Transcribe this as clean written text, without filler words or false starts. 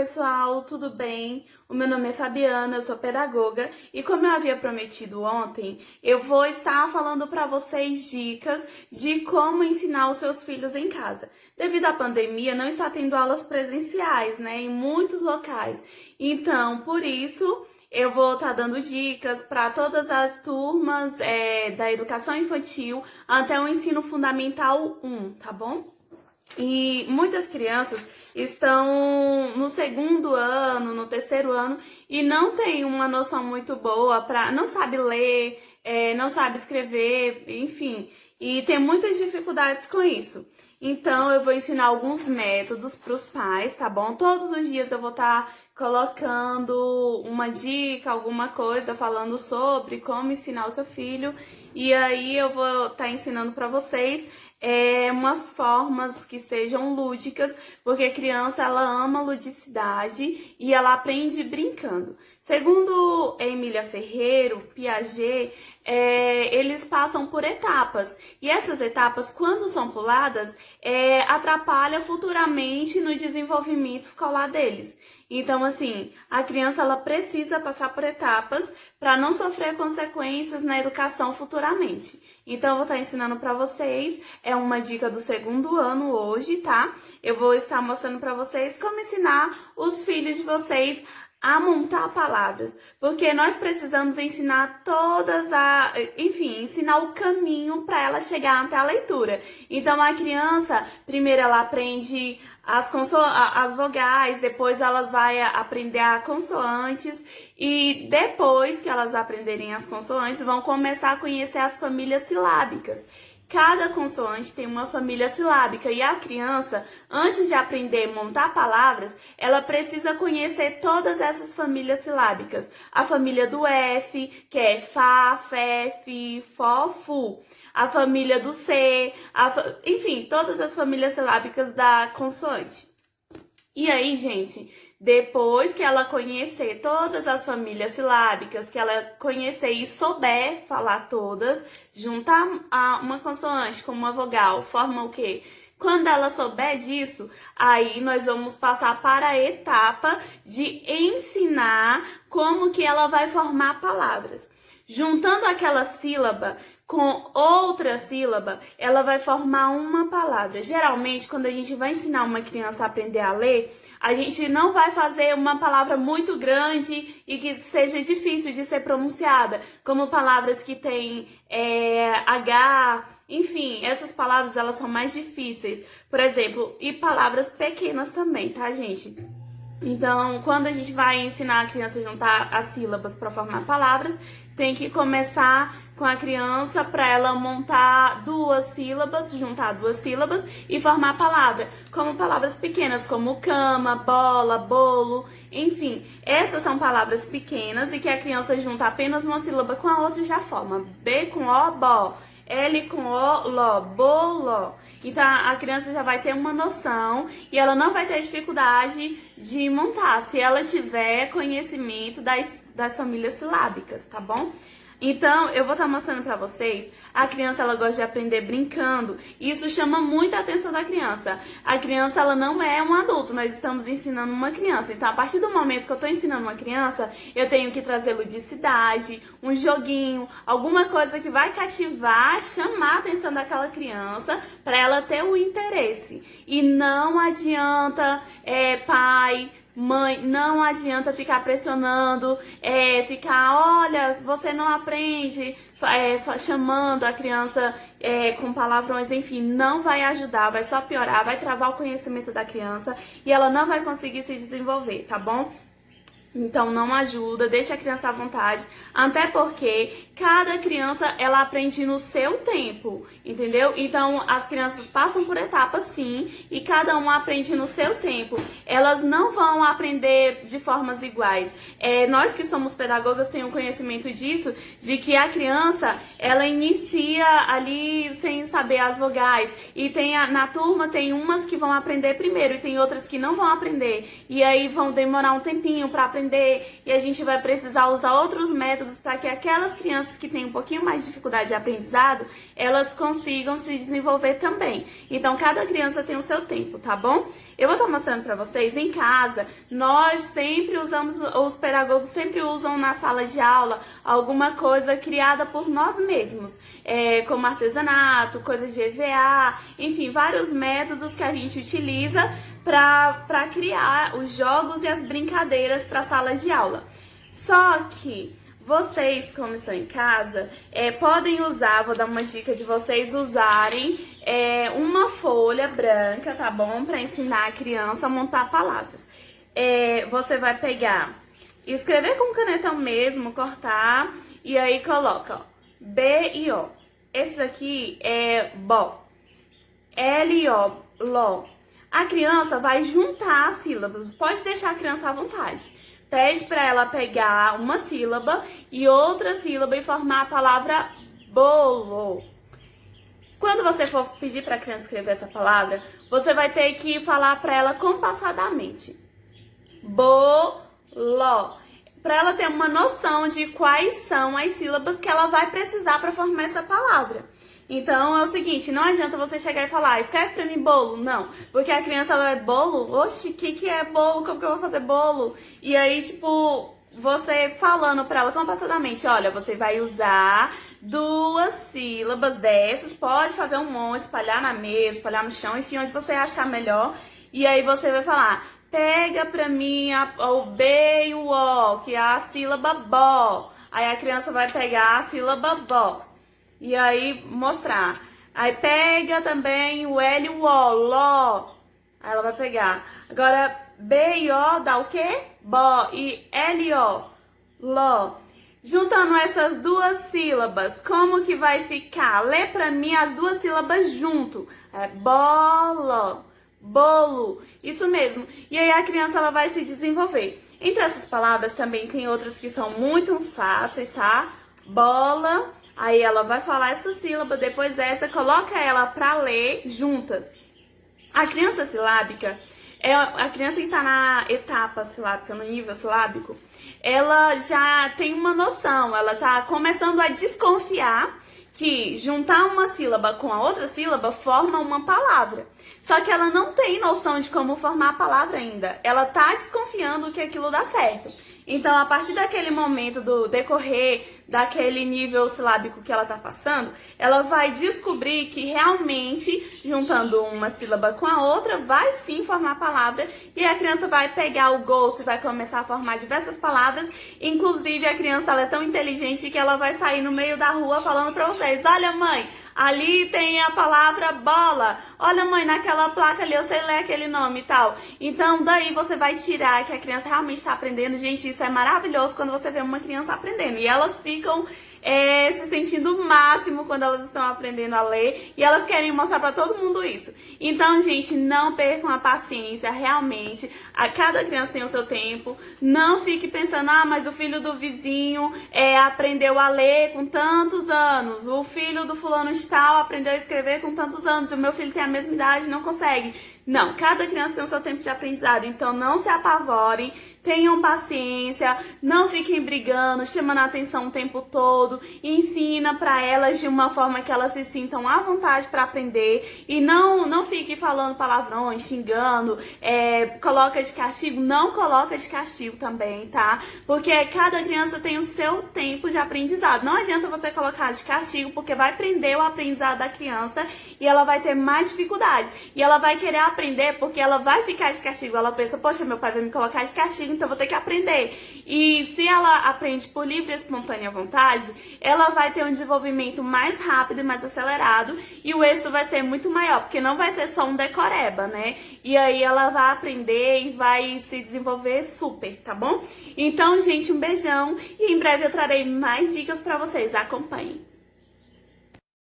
pessoal, tudo bem? O meu nome é Fabiana, eu sou pedagoga e como eu havia prometido ontem, eu vou estar falando para vocês dicas de como ensinar os seus filhos em casa. Devido à pandemia, não está tendo aulas presenciais, né, em muitos locais. Então, por isso, eu vou estar dando dicas para todas as turmas da educação infantil até o ensino fundamental 1, tá bom? E muitas crianças estão no segundo ano, no terceiro ano e não tem uma noção muito boa não sabe ler, não sabe escrever, enfim, e tem muitas dificuldades com isso. Então eu vou ensinar alguns métodos para os pais, tá bom? Todos os dias eu vou estar colocando uma dica, alguma coisa falando sobre como ensinar o seu filho, e aí eu vou estar ensinando para vocês umas formas que sejam lúdicas, porque a criança ela ama ludicidade e ela aprende brincando. Segundo Emília Ferreiro, Piaget, eles passam por etapas, e essas etapas, quando são puladas, atrapalham futuramente no desenvolvimento escolar deles. Então, assim, a criança ela precisa passar por etapas para não sofrer consequências na educação futuramente. Então, eu vou estar ensinando para vocês, uma dica do segundo ano hoje, tá? Eu vou estar mostrando para vocês como ensinar os filhos de vocês a montar palavras, porque nós precisamos ensinar ensinar o caminho para ela chegar até a leitura. Então a criança, primeiro ela aprende as vogais, depois elas vão aprender as consoantes e depois que elas aprenderem as consoantes, vão começar a conhecer as famílias silábicas. Cada consoante tem uma família silábica e a criança, antes de aprender a montar palavras, ela precisa conhecer todas essas famílias silábicas. A família do F, que é Fá, Fé, Fi, Fó, Fu. A família do C, enfim, todas as famílias silábicas da consoante. E aí, gente, depois que ela conhecer todas as famílias silábicas, que ela conhecer e souber falar todas, juntar uma consoante com uma vogal, forma o quê? Quando ela souber disso, aí nós vamos passar para a etapa de ensinar como que ela vai formar palavras. Juntando aquela sílaba com outra sílaba, ela vai formar uma palavra. Geralmente, quando a gente vai ensinar uma criança a aprender a ler, a gente não vai fazer uma palavra muito grande e que seja difícil de ser pronunciada, como palavras que têm H, enfim, essas palavras elas são mais difíceis. Por exemplo, e palavras pequenas também, tá, gente? Então, quando a gente vai ensinar a criança a juntar as sílabas para formar palavras, tem que começar com a criança para ela montar duas sílabas, juntar duas sílabas e formar a palavra, como palavras pequenas, como cama, bola, bolo, enfim. Essas são palavras pequenas e que a criança junta apenas uma sílaba com a outra e já forma. B com O, bó. L com O, ló, boló. Então a criança já vai ter uma noção e ela não vai ter dificuldade de montar, se ela tiver conhecimento das famílias silábicas, tá bom? Então, eu vou estar mostrando pra vocês, a criança ela gosta de aprender brincando, e isso chama muito a atenção da criança. A criança ela não é um adulto, nós estamos ensinando uma criança. Então, a partir do momento que eu estou ensinando uma criança, eu tenho que trazer ludicidade, um joguinho, alguma coisa que vai cativar, chamar a atenção daquela criança, para ela ter o interesse. E não adianta, pai, mãe, não adianta ficar pressionando, olha, você não aprende, chamando a criança com palavrões, enfim, não vai ajudar, vai só piorar, vai travar o conhecimento da criança e ela não vai conseguir se desenvolver, tá bom? Então não ajuda, deixa a criança à vontade, até porque cada criança ela aprende no seu tempo, entendeu? Então as crianças passam por etapas sim, e cada uma aprende no seu tempo. Elas não vão aprender de formas iguais. Nós que somos pedagogas temos conhecimento disso, de que a criança ela inicia ali sem saber as vogais, e na turma tem umas que vão aprender primeiro e tem outras que não vão aprender, e aí vão demorar um tempinho para aprender aprender e a gente vai precisar usar outros métodos para que aquelas crianças que têm um pouquinho mais de dificuldade de aprendizado, elas consigam se desenvolver também. Então, cada criança tem o seu tempo, tá bom? Eu vou estar mostrando para vocês em casa, nós sempre usamos, os pedagogos sempre usam na sala de aula alguma coisa criada por nós mesmos, como artesanato, coisas de EVA, enfim, vários métodos que a gente utiliza para criar os jogos e as brincadeiras para a sala de aula. Só que vocês, como estão em casa, podem usar, vou dar uma dica de vocês usarem uma folha branca, tá bom? Para ensinar a criança a montar palavras. Você vai pegar, escrever com canetão mesmo, cortar, e aí coloca, ó, B e O. Esse daqui é bó. L e O, ló. A criança vai juntar as sílabas, pode deixar a criança à vontade. Pede para ela pegar uma sílaba e outra sílaba e formar a palavra bolo. Quando você for pedir para a criança escrever essa palavra, você vai ter que falar para ela compassadamente. Bolo. Para ela ter uma noção de quais são as sílabas que ela vai precisar para formar essa palavra. Então é o seguinte, não adianta você chegar e falar, escreve pra mim bolo, não. Porque a criança, ela é bolo? Oxi, o que é bolo? Como que eu vou fazer bolo? E aí, tipo, você falando pra ela compassadamente, olha, você vai usar 2 sílabas dessas, pode fazer um monte, espalhar na mesa, espalhar no chão, enfim, onde você achar melhor. E aí você vai falar, pega pra mim o B e o O, que é a sílaba bó. Aí a criança vai pegar a sílaba bó. E aí mostrar. Aí pega também o L e o O, ló. Aí ela vai pegar. Agora B e O dá o quê? Bó. E L e O, ló. Juntando essas 2 sílabas, como que vai ficar? Lê pra mim as 2 sílabas junto. Bolo, bolo. Isso mesmo. E aí a criança, ela vai se desenvolver. Entre essas palavras também tem outras que são muito fáceis, tá? Bola. Aí ela vai falar essa sílaba, depois essa, coloca ela pra ler juntas. A criança silábica, a criança que tá na etapa silábica, no nível silábico, ela já tem uma noção, ela tá começando a desconfiar que juntar uma sílaba com a outra sílaba forma uma palavra. Só que ela não tem noção de como formar a palavra ainda. Ela tá desconfiando que aquilo dá certo. Então, a partir daquele momento do decorrer daquele nível silábico que ela tá passando, ela vai descobrir que realmente, juntando uma sílaba com a outra, vai sim formar a palavra. E a criança vai pegar o gosto e vai começar a formar diversas palavras. Inclusive, a criança, ela é tão inteligente que ela vai sair no meio da rua falando pra vocês, olha mãe, ali tem a palavra bola. Olha mãe, naquela placa ali eu sei ler aquele nome e tal. Então daí você vai tirar que a criança realmente está aprendendo. Gente, isso é maravilhoso quando você vê uma criança aprendendo. E elas ficam se sentindo o máximo quando elas estão aprendendo a ler. E elas querem mostrar para todo mundo isso. Então, gente, não percam a paciência. Realmente, cada criança tem o seu tempo. Não fique pensando, mas o filho do vizinho aprendeu a ler com tantos anos. O filho do fulano de tal aprendeu a escrever com tantos anos. O meu filho tem a mesma idade e não consegue. Não, cada criança tem o seu tempo de aprendizado. Então, não se apavorem. Tenham paciência, não fiquem brigando, chamando a atenção o tempo todo. Ensina para elas de uma forma que elas se sintam à vontade para aprender. E não fique falando palavrões, xingando, coloca de castigo. Não coloca de castigo também, tá? Porque cada criança tem o seu tempo de aprendizado. Não adianta você colocar de castigo, porque vai prender o aprendizado da criança e ela vai ter mais dificuldade. E ela vai querer aprender porque ela vai ficar de castigo. Ela pensa, poxa, meu pai vai me colocar de castigo, então eu vou ter que aprender. E se ela aprende por livre e espontânea vontade, ela vai ter um desenvolvimento mais rápido e mais acelerado e o êxito vai ser muito maior, porque não vai ser só um decoreba, né? E aí ela vai aprender e vai se desenvolver super, tá bom? Então, gente, um beijão e em breve eu trarei mais dicas pra vocês. Acompanhem!